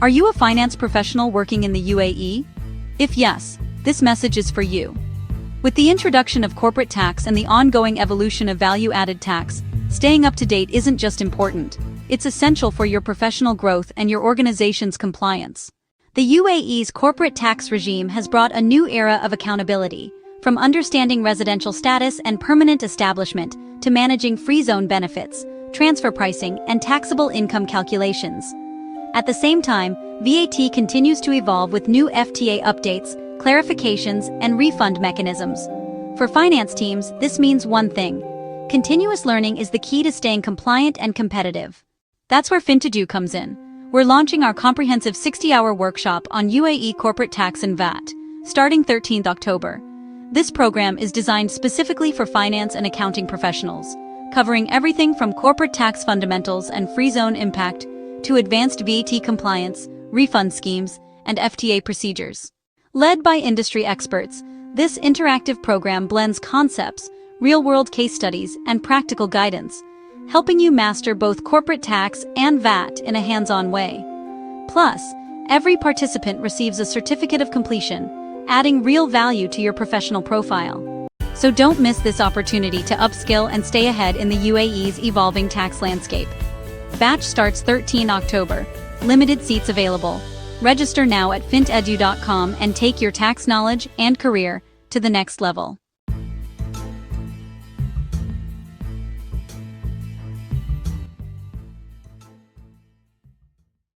Are you a finance professional working in the UAE? If yes, this message is for you. With the introduction of corporate tax and the ongoing evolution of value-added tax, staying up to date isn't just important, it's essential for your professional growth and your organization's compliance. The UAE's corporate tax regime has brought a new era of accountability, from understanding residential status and permanent establishment to managing free zone benefits, transfer pricing, and taxable income calculations. At the same time, VAT continues to evolve with new FTA updates, clarifications, and refund mechanisms. For finance teams, this means one thing: continuous learning is the key to staying compliant and competitive. That's where FintEdu comes in. We're launching our comprehensive 60-hour workshop on UAE corporate tax and VAT, starting 13th October. This program is designed specifically for finance and accounting professionals, covering everything from corporate tax fundamentals and free zone impact to advanced VAT compliance, refund schemes, and FTA procedures. Led by industry experts, this interactive program blends concepts, real-world case studies, and practical guidance, helping you master both corporate tax and VAT in a hands-on way. Plus, every participant receives a certificate of completion, adding real value to your professional profile. So don't miss this opportunity to upskill and stay ahead in the UAE's evolving tax landscape. Batch starts 13 October. Limited seats available. Register now at fintedu.com and take your tax knowledge and career to the next level.